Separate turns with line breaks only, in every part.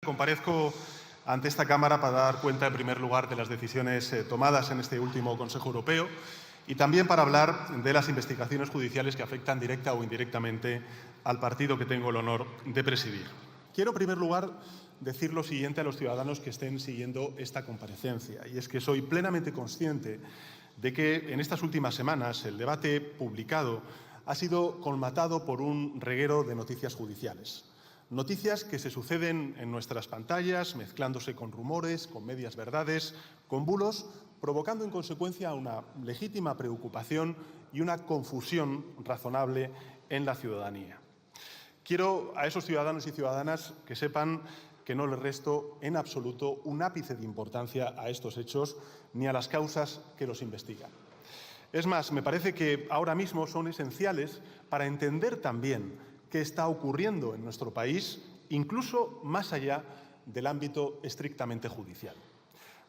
Comparezco ante esta Cámara para dar cuenta, en primer lugar, de las decisiones tomadas en este último Consejo Europeo y también para hablar de las investigaciones judiciales que afectan directa o indirectamente al partido que tengo el honor de presidir. Quiero, en primer lugar, decir lo siguiente a los ciudadanos que estén siguiendo esta comparecencia, y es que soy plenamente consciente de que en estas últimas semanas el debate publicado ha sido colmatado por un reguero de noticias judiciales. Noticias que se suceden en nuestras pantallas, mezclándose con rumores, con medias verdades, con bulos, provocando en consecuencia una legítima preocupación y una confusión razonable en la ciudadanía. Quiero a esos ciudadanos y ciudadanas que sepan que no les resto en absoluto un ápice de importancia a estos hechos ni a las causas que los investigan. Es más, me parece que ahora mismo son esenciales para entender también qué está ocurriendo en nuestro país, incluso más allá del ámbito estrictamente judicial.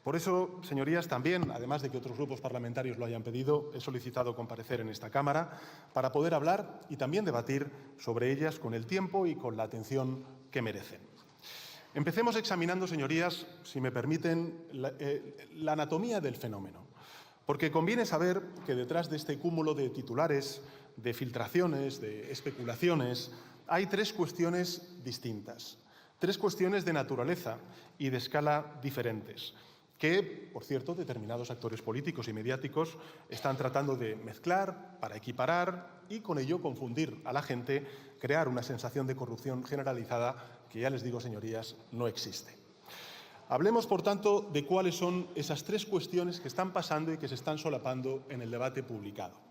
Por eso, señorías, también, además de que otros grupos parlamentarios lo hayan pedido, he solicitado comparecer en esta Cámara para poder hablar y también debatir sobre ellas con el tiempo y con la atención que merecen. Empecemos examinando, señorías, si me permiten, la anatomía del fenómeno, porque conviene saber que detrás de este cúmulo de titulares, de filtraciones, de especulaciones, hay tres cuestiones distintas, tres cuestiones de naturaleza y de escala diferentes, que, por cierto, determinados actores políticos y mediáticos están tratando de mezclar para equiparar y con ello confundir a la gente, crear una sensación de corrupción generalizada que, ya les digo, señorías, no existe. Hablemos, por tanto, de cuáles son esas tres cuestiones que están pasando y que se están solapando en el debate publicado.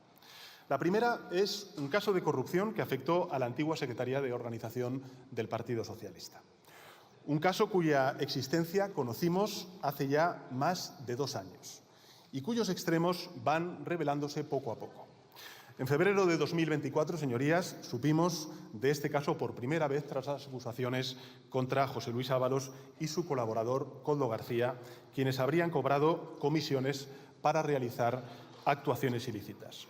La primera es un caso de corrupción que afectó a la antigua Secretaría de Organización del Partido Socialista. Un caso cuya existencia conocimos hace ya más de 2 años y cuyos extremos van revelándose poco a poco. En febrero de 2024, señorías, supimos de este caso por primera vez tras las acusaciones contra José Luis Ábalos y su colaborador Koldo García, quienes habrían cobrado comisiones para realizar actuaciones ilícitas.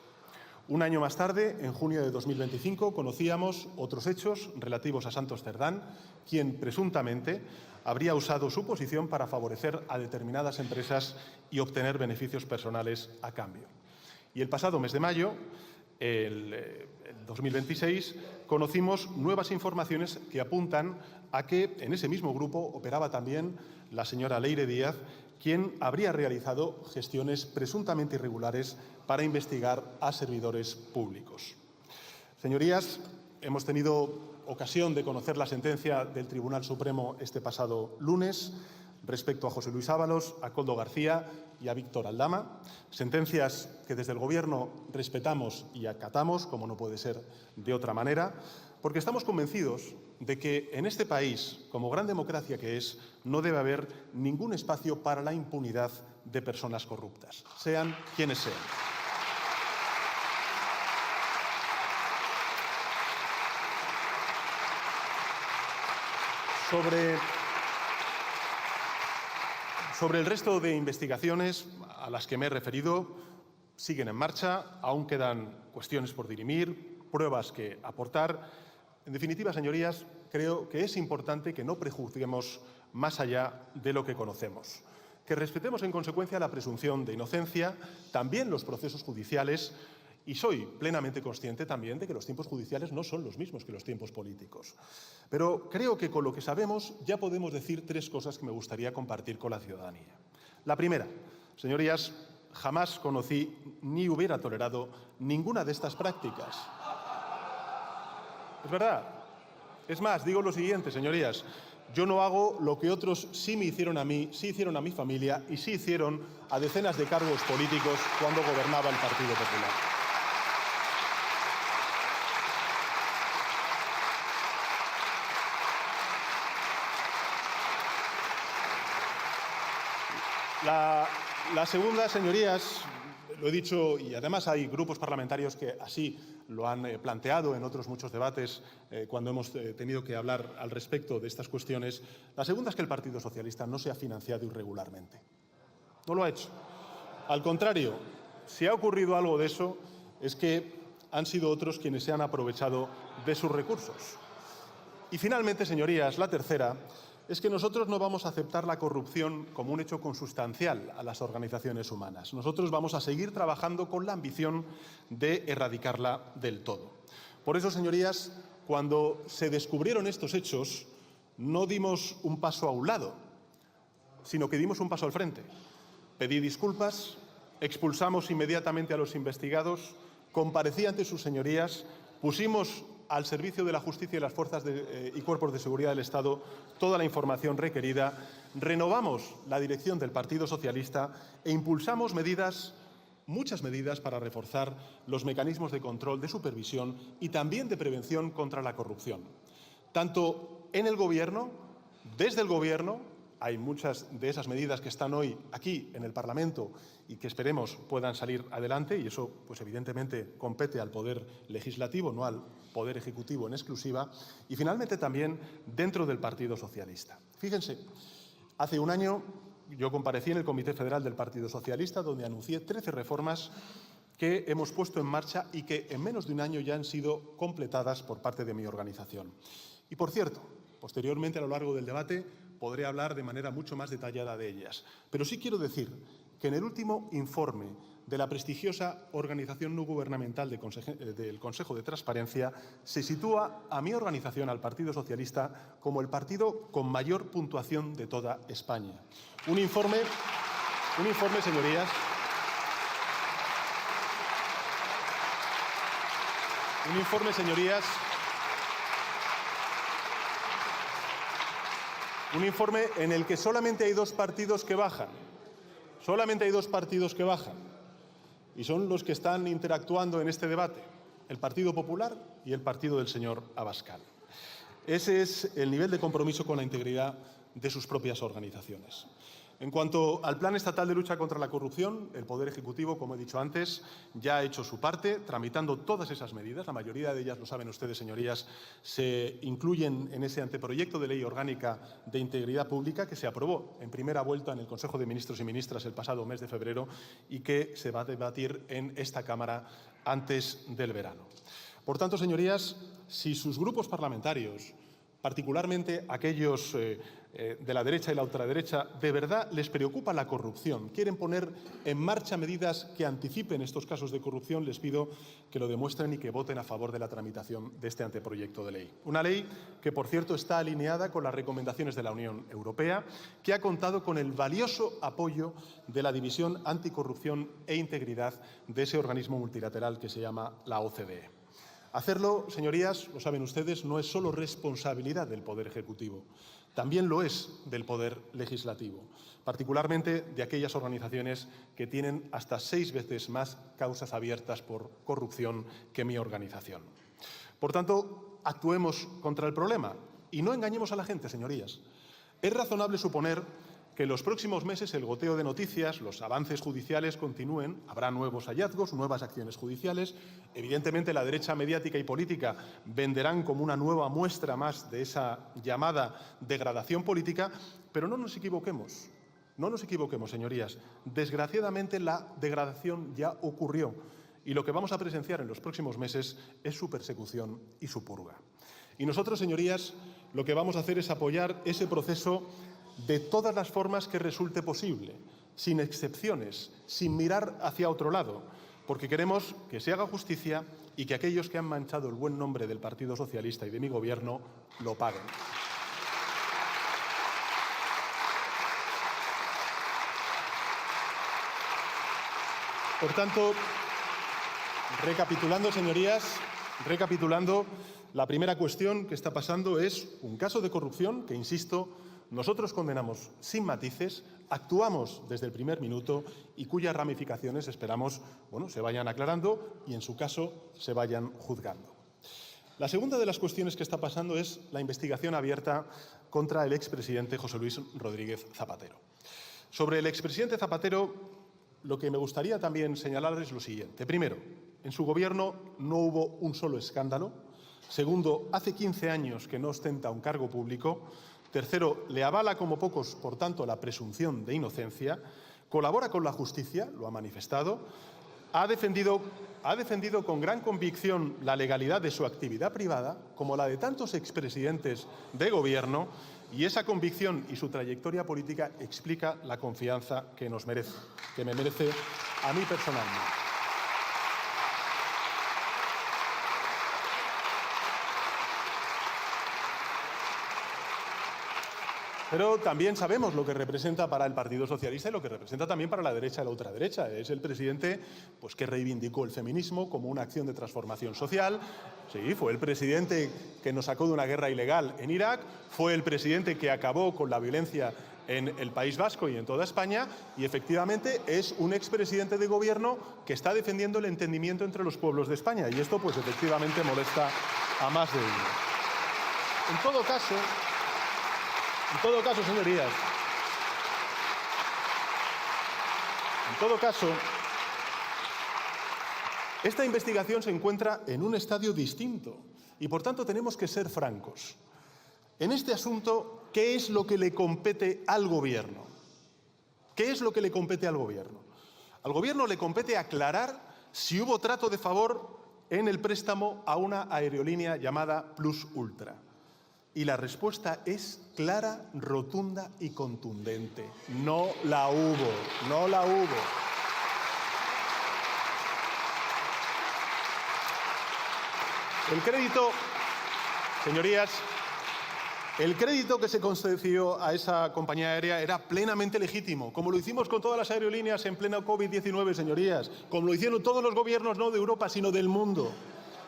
Un año más tarde, en junio de 2025, conocíamos otros hechos relativos a Santos Cerdán, quien presuntamente habría usado su posición para favorecer a determinadas empresas y obtener beneficios personales a cambio. Y el pasado mes de mayo, el 2026, conocimos nuevas informaciones que apuntan a que en ese mismo grupo operaba también la señora Leire Díaz, quien habría realizado gestiones presuntamente irregulares para investigar a servidores públicos. Señorías, hemos tenido ocasión de conocer la sentencia del Tribunal Supremo este pasado lunes respecto a José Luis Ábalos, a Koldo García y a Víctor Aldama, sentencias que desde el Gobierno respetamos y acatamos, como no puede ser de otra manera, porque estamos convencidos de que en este país, como gran democracia que es, no debe haber ningún espacio para la impunidad de personas corruptas, sean quienes sean. Sobre el resto de investigaciones a las que me he referido, siguen en marcha, aún quedan cuestiones por dirimir, pruebas que aportar. En definitiva, señorías, creo que es importante que no prejuzguemos más allá de lo que conocemos, que respetemos en consecuencia la presunción de inocencia, también los procesos judiciales, y soy plenamente consciente también de que los tiempos judiciales no son los mismos que los tiempos políticos. Pero creo que con lo que sabemos ya podemos decir tres cosas que me gustaría compartir con la ciudadanía. La primera, señorías, jamás conocí ni hubiera tolerado ninguna de estas prácticas. Es verdad. Es más, digo lo siguiente, señorías. Yo no hago lo que otros sí me hicieron a mí, sí hicieron a mi familia y sí hicieron a decenas de cargos políticos cuando gobernaba el Partido Popular. La segunda, señorías, lo he dicho, y además hay grupos parlamentarios que así lo han planteado en otros muchos debates cuando hemos tenido que hablar al respecto de estas cuestiones. La segunda es que el Partido Socialista no se ha financiado irregularmente. No lo ha hecho. Al contrario, si ha ocurrido algo de eso, es que han sido otros quienes se han aprovechado de sus recursos. Y finalmente, señorías, la tercera, es que nosotros no vamos a aceptar la corrupción como un hecho consustancial a las organizaciones humanas. Nosotros vamos a seguir trabajando con la ambición de erradicarla del todo. Por eso, señorías, cuando se descubrieron estos hechos, no dimos un paso a un lado, sino que dimos un paso al frente. Pedí disculpas, expulsamos inmediatamente a los investigados, comparecí ante sus señorías, pusimos al servicio de la justicia y las fuerzas y cuerpos de seguridad del Estado toda la información requerida, renovamos la dirección del Partido Socialista e impulsamos muchas medidas para reforzar los mecanismos de control, de supervisión y también de prevención contra la corrupción. Tanto en el Gobierno, desde el Gobierno, hay muchas de esas medidas que están hoy aquí en el Parlamento y que esperemos puedan salir adelante, y eso pues evidentemente compete al Poder Legislativo, no al Poder Ejecutivo en exclusiva, y finalmente también dentro del Partido Socialista. Fíjense, hace un año yo comparecí en el Comité Federal del Partido Socialista, donde anuncié 13 reformas que hemos puesto en marcha y que en menos de un año ya han sido completadas por parte de mi organización. Y por cierto, posteriormente a lo largo del debate podré hablar de manera mucho más detallada de ellas. Pero sí quiero decir que en el último informe de la prestigiosa organización no gubernamental del Consejo de Transparencia se sitúa a mi organización, al Partido Socialista, como el partido con mayor puntuación de toda España. Un informe, señorías, un informe en el que solamente hay dos partidos que bajan. Solamente hay dos partidos que bajan. Y son los que están interactuando en este debate: el Partido Popular y el partido del señor Abascal. Ese es el nivel de compromiso con la integridad de sus propias organizaciones. En cuanto al Plan Estatal de Lucha contra la Corrupción, el Poder Ejecutivo, como he dicho antes, ya ha hecho su parte, tramitando todas esas medidas. La mayoría de ellas, lo saben ustedes, señorías, se incluyen en ese anteproyecto de ley orgánica de integridad pública que se aprobó en primera vuelta en el Consejo de Ministros y Ministras el pasado mes de febrero y que se va a debatir en esta Cámara antes del verano. Por tanto, señorías, si sus grupos parlamentarios, particularmente aquellos de la derecha y la ultraderecha, de verdad les preocupa la corrupción, quieren poner en marcha medidas que anticipen estos casos de corrupción, les pido que lo demuestren y que voten a favor de la tramitación de este anteproyecto de ley. Una ley que, por cierto, está alineada con las recomendaciones de la Unión Europea, que ha contado con el valioso apoyo de la División Anticorrupción e Integridad de ese organismo multilateral que se llama la OCDE. Hacerlo, señorías, lo saben ustedes, no es solo responsabilidad del Poder Ejecutivo, también lo es del Poder Legislativo, particularmente de aquellas organizaciones que tienen hasta 6 veces más causas abiertas por corrupción que mi organización. Por tanto, actuemos contra el problema y no engañemos a la gente, señorías. Es razonable suponer que en los próximos meses el goteo de noticias, los avances judiciales continúen, habrá nuevos hallazgos, nuevas acciones judiciales. Evidentemente, la derecha mediática y política venderán como una nueva muestra más de esa llamada degradación política, pero no nos equivoquemos, señorías. Desgraciadamente, la degradación ya ocurrió y lo que vamos a presenciar en los próximos meses es su persecución y su purga. Y nosotros, señorías, lo que vamos a hacer es apoyar ese proceso de todas las formas que resulte posible, sin excepciones, sin mirar hacia otro lado, porque queremos que se haga justicia y que aquellos que han manchado el buen nombre del Partido Socialista y de mi Gobierno lo paguen. Por tanto, recapitulando, señorías, la primera cuestión que está pasando es un caso de corrupción que, insisto, nosotros condenamos sin matices, actuamos desde el primer minuto y cuyas ramificaciones esperamos se vayan aclarando y, en su caso, se vayan juzgando. La segunda de las cuestiones que está pasando es la investigación abierta contra el expresidente José Luis Rodríguez Zapatero. Sobre el expresidente Zapatero, lo que me gustaría también señalar es lo siguiente. Primero, en su Gobierno no hubo un solo escándalo. Segundo, hace 15 años que no ostenta un cargo público. Tercero, le avala como pocos, por tanto, la presunción de inocencia. Colabora con la justicia, lo ha manifestado. Ha defendido con gran convicción la legalidad de su actividad privada, como la de tantos expresidentes de Gobierno, Y esa convicción y su trayectoria política explica la confianza que nos merece, que me merece a mí personalmente. Pero también sabemos lo que representa para el Partido Socialista y lo que representa también para la derecha y la ultraderecha. Es el presidente pues, que reivindicó el feminismo como una acción de transformación social. Sí, fue el presidente que nos sacó de una guerra ilegal en Irak, fue el presidente que acabó con la violencia en el País Vasco y en toda España, y efectivamente es un expresidente de gobierno que está defendiendo el entendimiento entre los pueblos de España, y esto pues efectivamente molesta a más de uno. En todo caso, señorías, esta investigación se encuentra en un estadio distinto y, por tanto, tenemos que ser francos. En este asunto, ¿qué es lo que le compete al Gobierno? ¿Qué es lo que le compete al Gobierno? Al Gobierno le compete aclarar si hubo trato de favor en el préstamo a una aerolínea llamada Plus Ultra. Y la respuesta es clara, rotunda y contundente. No la hubo, no la hubo. El crédito, señorías, el crédito que se concedió a esa compañía aérea era plenamente legítimo, como lo hicimos con todas las aerolíneas en pleno COVID-19, señorías, como lo hicieron todos los gobiernos no de Europa, sino del mundo.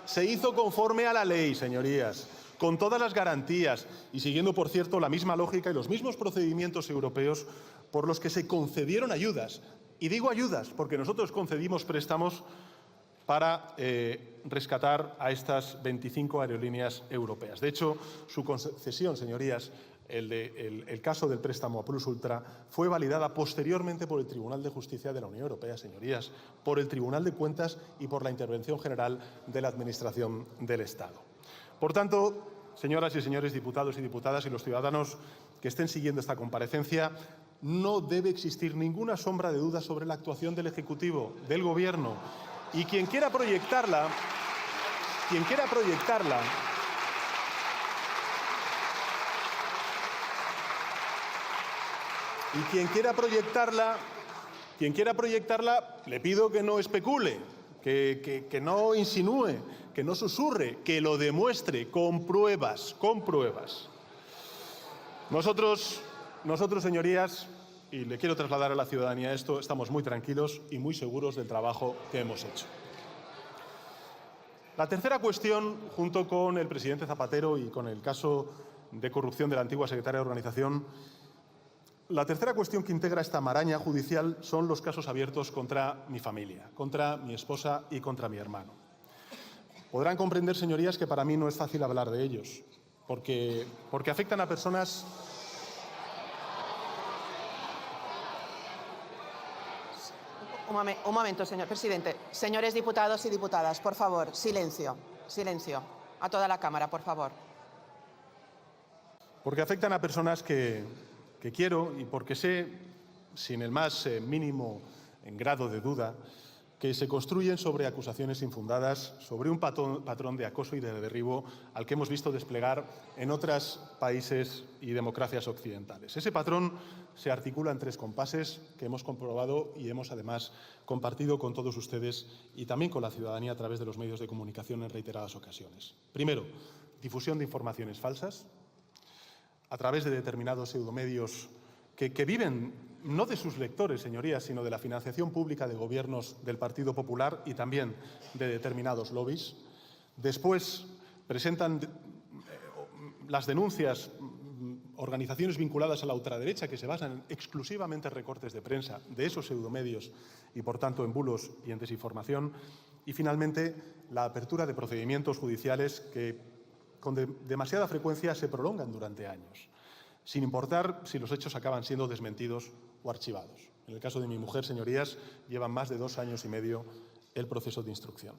Se hizo conforme a la ley, señorías, con todas las garantías y siguiendo, por cierto, la misma lógica y los mismos procedimientos europeos por los que se concedieron ayudas. Y digo ayudas porque nosotros concedimos préstamos para rescatar a estas 25 aerolíneas europeas. De hecho, su concesión, señorías, el caso del préstamo a Plus Ultra, fue validada posteriormente por el Tribunal de Justicia de la Unión Europea, señorías, por el Tribunal de Cuentas y por la Intervención General de la Administración del Estado. Por tanto, señoras y señores diputados y diputadas y los ciudadanos que estén siguiendo esta comparecencia, no debe existir ninguna sombra de duda sobre la actuación del Ejecutivo, del Gobierno. Y quien quiera proyectarla, le pido que no especule, que no insinúe, que no susurre, que lo demuestre con pruebas, Nosotros, señorías, y le quiero trasladar a la ciudadanía esto, estamos muy tranquilos y muy seguros del trabajo que hemos hecho. La tercera cuestión, junto con el presidente Zapatero y con el caso de corrupción de la antigua secretaria de Organización, la tercera cuestión que integra esta maraña judicial son los casos abiertos contra mi familia, contra mi esposa y contra mi hermano. Podrán comprender, señorías, que para mí no es fácil hablar de ellos, porque afectan a personas.
Un momento, señor presidente. Señores diputados y diputadas, por favor, silencio, silencio. A toda la Cámara, por favor.
Porque afectan a personas que quiero y porque sé, sin el más mínimo grado de duda, que se construyen sobre acusaciones infundadas, sobre un patrón de acoso y de derribo al que hemos visto desplegar en otros países y democracias occidentales. Ese patrón se articula en 3 compases que hemos comprobado y hemos además compartido con todos ustedes y también con la ciudadanía a través de los medios de comunicación en reiteradas ocasiones. Primero, difusión de informaciones falsas a través de determinados pseudomedios que viven no de sus lectores, señorías, sino de la financiación pública de gobiernos del Partido Popular y también de determinados lobbies. Después presentan las denuncias organizaciones vinculadas a la ultraderecha que se basan exclusivamente en recortes de prensa de esos pseudomedios y, por tanto, en bulos y en desinformación. Y, finalmente, la apertura de procedimientos judiciales que, con demasiada frecuencia, se prolongan durante años, sin importar si los hechos acaban siendo desmentidos o archivados. En el caso de mi mujer, señorías, llevan más de 2 años y medio el proceso de instrucción.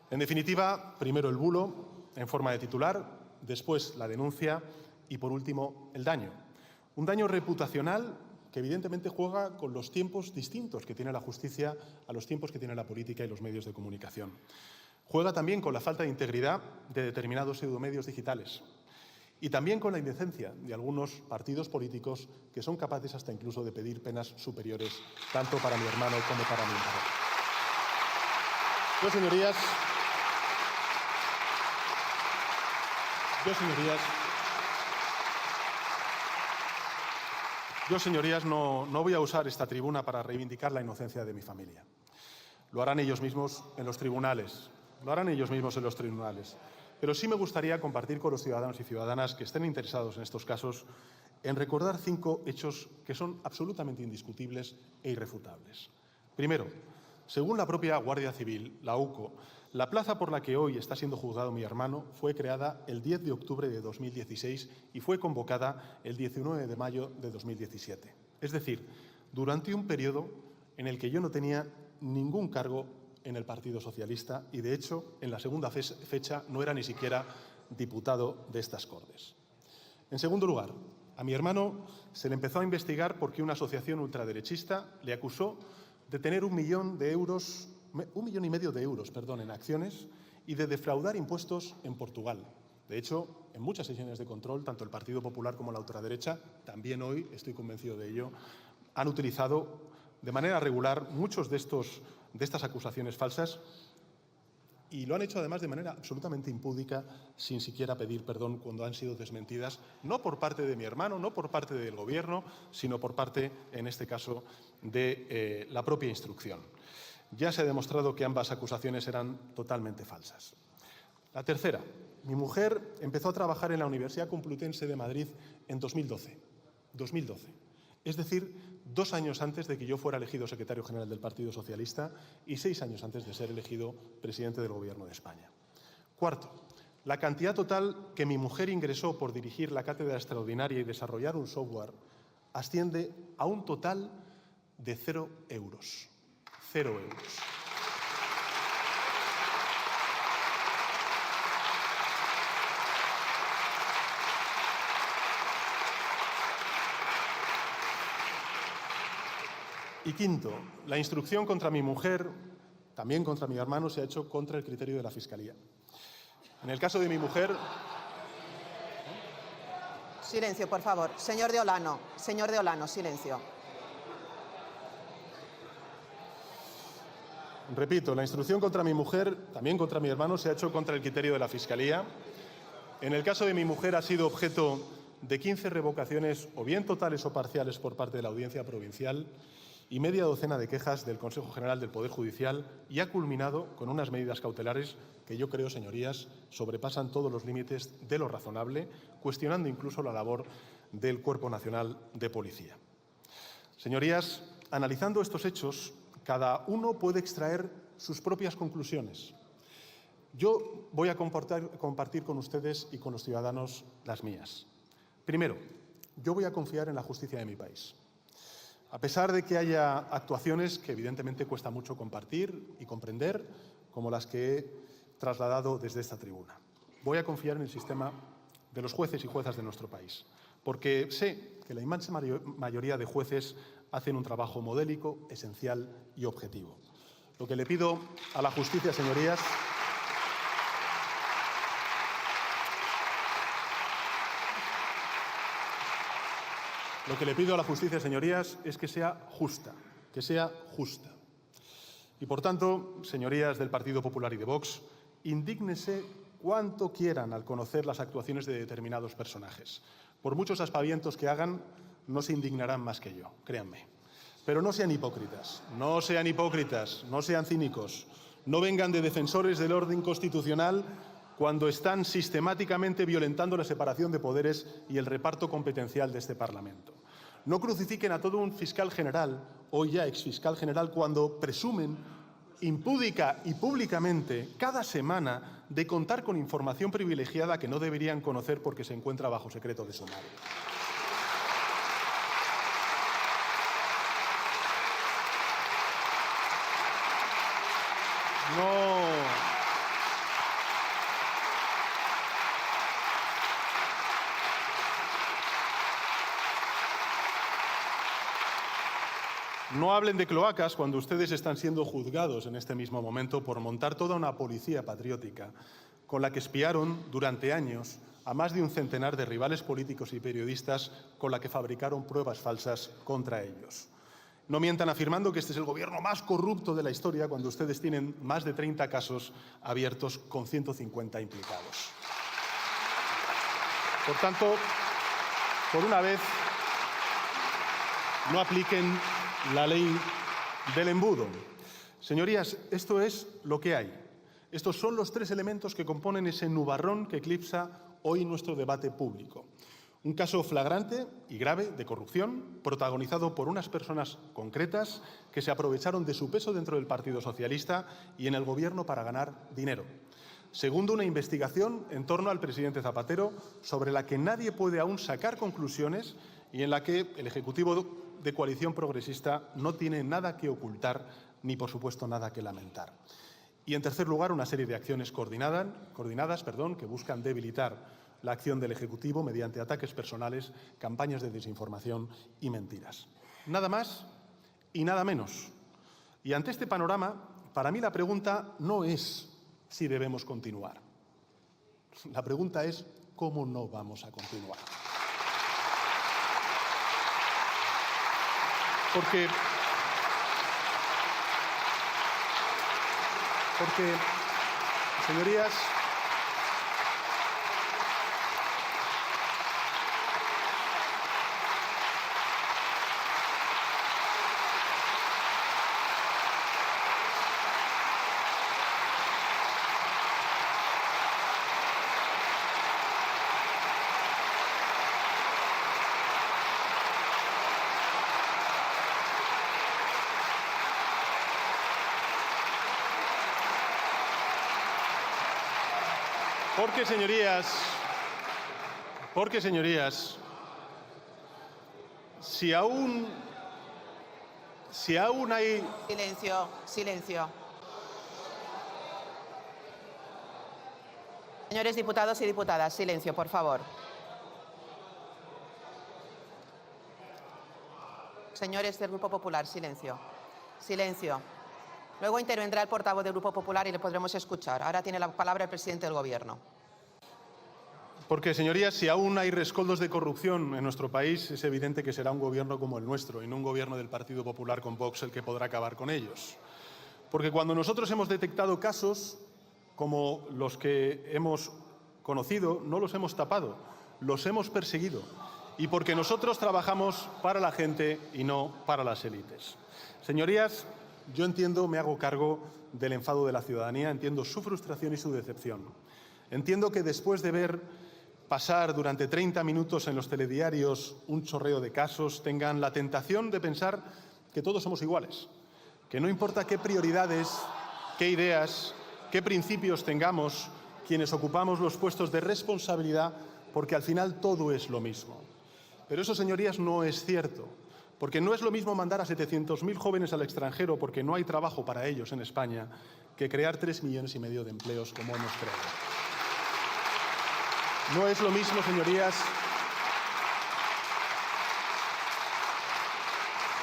En definitiva, primero el bulo en forma de titular, después la denuncia y, por último, el daño. Un daño reputacional que evidentemente juega con los tiempos distintos que tiene la justicia a los tiempos que tiene la política y los medios de comunicación. Juega también con la falta de integridad de determinados pseudomedios digitales. y también con la indecencia de algunos partidos políticos que son capaces hasta incluso de pedir penas superiores tanto para mi hermano como para mi padre. Yo, señorías, no voy a usar esta tribuna para reivindicar la inocencia de mi familia. Lo harán ellos mismos en los tribunales. Pero sí me gustaría compartir con los ciudadanos y ciudadanas que estén interesados en estos casos en recordar 5 hechos que son absolutamente indiscutibles e irrefutables. Primero, según la propia Guardia Civil, la UCO, la plaza por la que hoy está siendo juzgado mi hermano fue creada el 10 de octubre de 2016 y fue convocada el 19 de mayo de 2017. Es decir, durante un periodo en el que yo no tenía ningún cargo en el Partido Socialista y, de hecho, en la segunda fecha no era ni siquiera diputado de estas Cortes. En segundo lugar, a mi hermano se le empezó a investigar porque una asociación ultraderechista le acusó de tener 1,5 millón de euros en acciones y de defraudar impuestos en Portugal. De hecho, en muchas sesiones de control, tanto el Partido Popular como la ultraderecha, también hoy, estoy convencido de ello, han utilizado de manera regular muchos de estas acusaciones falsas y lo han hecho además de manera absolutamente impúdica, sin siquiera pedir perdón cuando han sido desmentidas, no por parte de mi hermano, no por parte del Gobierno, sino por parte, en este caso, de la propia instrucción. Ya se ha demostrado que ambas acusaciones eran totalmente falsas. La tercera, mi mujer empezó a trabajar en la Universidad Complutense de Madrid en 2012. Es decir, 2 años antes de que yo fuera elegido secretario general del Partido Socialista y 6 años antes de ser elegido presidente del Gobierno de España. Cuarto, la cantidad total que mi mujer ingresó por dirigir la cátedra extraordinaria y desarrollar un software asciende a un total de 0 euros. 0 euros. Y quinto, la instrucción contra mi mujer, también contra mi hermano, se ha hecho contra el criterio de la Fiscalía. En el caso de mi mujer...
Silencio, por favor. Señor de Olano, silencio.
Repito, la instrucción contra mi mujer, también contra mi hermano, se ha hecho contra el criterio de la Fiscalía. En el caso de mi mujer ha sido objeto de 15 revocaciones, o bien totales o parciales, por parte de la Audiencia Provincial y media docena de quejas del Consejo General del Poder Judicial y ha culminado con unas medidas cautelares que yo creo, señorías, sobrepasan todos los límites de lo razonable, cuestionando incluso la labor del Cuerpo Nacional de Policía. Señorías, analizando estos hechos, cada uno puede extraer sus propias conclusiones. Yo voy a compartir con ustedes y con los ciudadanos las mías. Primero, yo voy a confiar en la justicia de mi país. A pesar de que haya actuaciones que evidentemente cuesta mucho compartir y comprender, como las que he trasladado desde esta tribuna. Voy a confiar en el sistema de los jueces y juezas de nuestro país, porque sé que la inmensa mayoría de jueces hacen un trabajo modélico, esencial y objetivo. Lo que le pido a la justicia, señorías, es que sea justa, Y, por tanto, señorías del Partido Popular y de Vox, indígnense cuanto quieran al conocer las actuaciones de determinados personajes. Por muchos aspavientos que hagan, no se indignarán más que yo, créanme. Pero no sean hipócritas, no sean cínicos, no vengan de defensores del orden constitucional cuando están sistemáticamente violentando la separación de poderes y el reparto competencial de este Parlamento. No crucifiquen a todo un fiscal general, hoy ya exfiscal general, cuando presumen impúdica y públicamente cada semana de contar con información privilegiada que no deberían conocer porque se encuentra bajo secreto de sumario. No hablen de cloacas cuando ustedes están siendo juzgados en este mismo momento por montar toda una policía patriótica con la que espiaron durante años a más de un centenar de rivales políticos y periodistas con la que fabricaron pruebas falsas contra ellos. No mientan afirmando que este es el gobierno más corrupto de la historia cuando ustedes tienen más de 30 casos abiertos con 150 implicados. Por tanto, por una vez, no apliquen la ley del embudo. Señorías, esto es lo que hay. Estos son los tres elementos que componen ese nubarrón que eclipsa hoy nuestro debate público. Un caso flagrante y grave de corrupción, protagonizado por unas personas concretas que se aprovecharon de su peso dentro del Partido Socialista y en el Gobierno para ganar dinero. Segundo, una investigación en torno al presidente Zapatero sobre la que nadie puede aún sacar conclusiones y en la que el Ejecutivo de coalición progresista no tiene nada que ocultar ni, por supuesto, nada que lamentar. Y, en tercer lugar, una serie de acciones coordinadas que buscan debilitar la acción del Ejecutivo mediante ataques personales, campañas de desinformación y mentiras. Nada más y nada menos. Y ante este panorama, para mí la pregunta no es si debemos continuar. La pregunta es cómo no vamos a continuar. Porque señorías, señorías, si aún hay...
Silencio, silencio. Señores diputados y diputadas, silencio, por favor. Señores del Grupo Popular, silencio. Silencio. Luego intervendrá el portavoz del Grupo Popular y le podremos escuchar. Ahora tiene la palabra el presidente del Gobierno.
Porque, señorías, si aún hay rescoldos de corrupción en nuestro país, es evidente que será un gobierno como el nuestro y no un gobierno del Partido Popular con Vox el que podrá acabar con ellos. Porque cuando nosotros hemos detectado casos como los que hemos conocido, no los hemos tapado, los hemos perseguido. Y porque nosotros trabajamos para la gente y no para las élites. Señorías, yo entiendo, me hago cargo del enfado de la ciudadanía, entiendo su frustración y su decepción. Entiendo que después de ver pasar durante 30 minutos en los telediarios un chorreo de casos, tengan la tentación de pensar que todos somos iguales, que no importa qué prioridades, qué ideas, qué principios tengamos quienes ocupamos los puestos de responsabilidad, porque al final todo es lo mismo. Pero eso, señorías, no es cierto, porque no es lo mismo mandar a 700.000 jóvenes al extranjero porque no hay trabajo para ellos en España que crear 3,5 millones de empleos como hemos creado. No es lo mismo, señorías,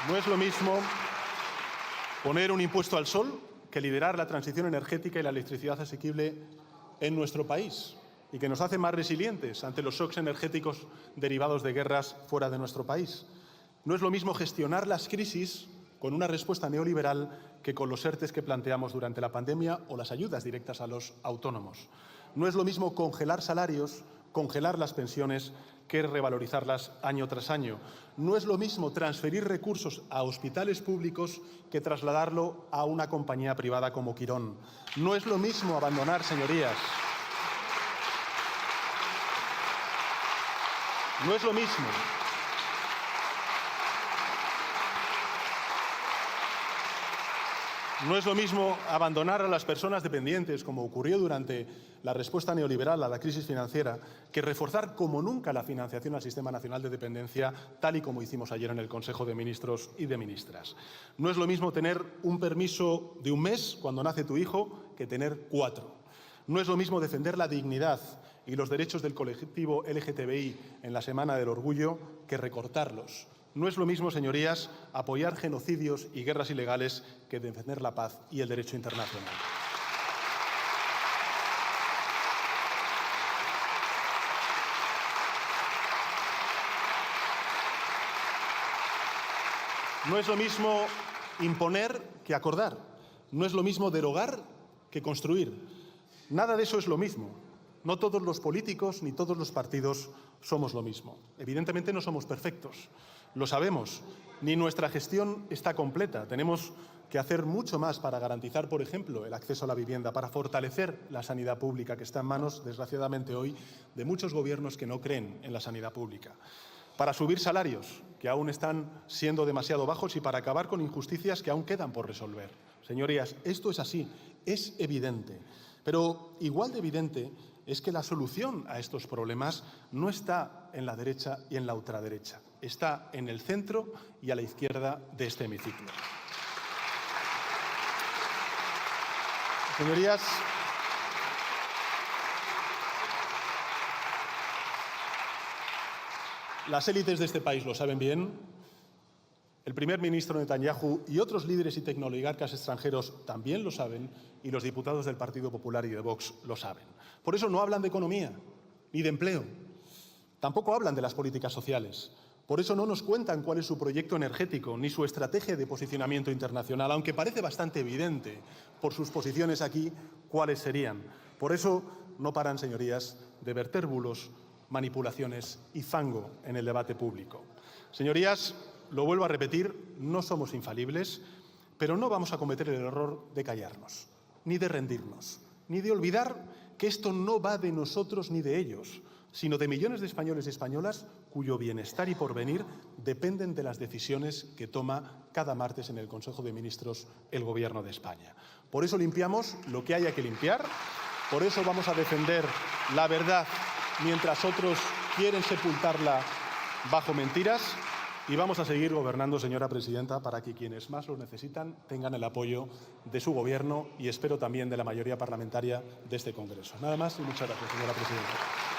no es lo mismo poner un impuesto al sol que liderar la transición energética y la electricidad asequible en nuestro país y que nos hace más resilientes ante los shocks energéticos derivados de guerras fuera de nuestro país. No es lo mismo gestionar las crisis con una respuesta neoliberal que con los ERTEs que planteamos durante la pandemia o las ayudas directas a los autónomos. No es lo mismo congelar salarios, congelar las pensiones, que revalorizarlas año tras año. No es lo mismo transferir recursos a hospitales públicos que trasladarlo a una compañía privada como Quirón. No es lo mismo abandonar, señorías. No es lo mismo. No es lo mismo abandonar a las personas dependientes, como ocurrió durante la respuesta neoliberal a la crisis financiera, que reforzar como nunca la financiación al Sistema Nacional de Dependencia, tal y como hicimos ayer en el Consejo de Ministros y de Ministras. No es lo mismo tener un permiso de un mes cuando nace tu hijo que tener 4. No es lo mismo defender la dignidad y los derechos del colectivo LGTBI en la Semana del Orgullo que recortarlos. No es lo mismo, señorías, apoyar genocidios y guerras ilegales que defender la paz y el derecho internacional. No es lo mismo imponer que acordar. No es lo mismo derogar que construir. Nada de eso es lo mismo. No todos los políticos ni todos los partidos somos lo mismo. Evidentemente no somos perfectos. Lo sabemos. Ni nuestra gestión está completa. Tenemos que hacer mucho más para garantizar, por ejemplo, el acceso a la vivienda, para fortalecer la sanidad pública, que está en manos, desgraciadamente hoy, de muchos gobiernos que no creen en la sanidad pública, para subir salarios, que aún están siendo demasiado bajos, y para acabar con injusticias que aún quedan por resolver. Señorías, esto es así, es evidente. Pero igual de evidente es que la solución a estos problemas no está en la derecha y en la ultraderecha, está en el centro y a la izquierda de este hemiciclo. Señorías, las élites de este país lo saben bien, el primer ministro Netanyahu y otros líderes y tecnooligarcas extranjeros también lo saben, y los diputados del Partido Popular y de Vox lo saben. Por eso no hablan de economía ni de empleo, tampoco hablan de las políticas sociales. Por eso no nos cuentan cuál es su proyecto energético ni su estrategia de posicionamiento internacional, aunque parece bastante evidente por sus posiciones aquí cuáles serían. Por eso no paran, señorías, de verter bulos, manipulaciones y fango en el debate público. Señorías, lo vuelvo a repetir, no somos infalibles, pero no vamos a cometer el error de callarnos, ni de rendirnos, ni de olvidar que esto no va de nosotros ni de ellos, sino de millones de españoles y españolas cuyo bienestar y porvenir dependen de las decisiones que toma cada martes en el Consejo de Ministros el Gobierno de España. Por eso limpiamos lo que haya que limpiar, por eso vamos a defender la verdad mientras otros quieren sepultarla bajo mentiras, y vamos a seguir gobernando, señora presidenta, para que quienes más lo necesitan tengan el apoyo de su Gobierno y espero también de la mayoría parlamentaria de este Congreso. Nada más y muchas gracias, señora presidenta.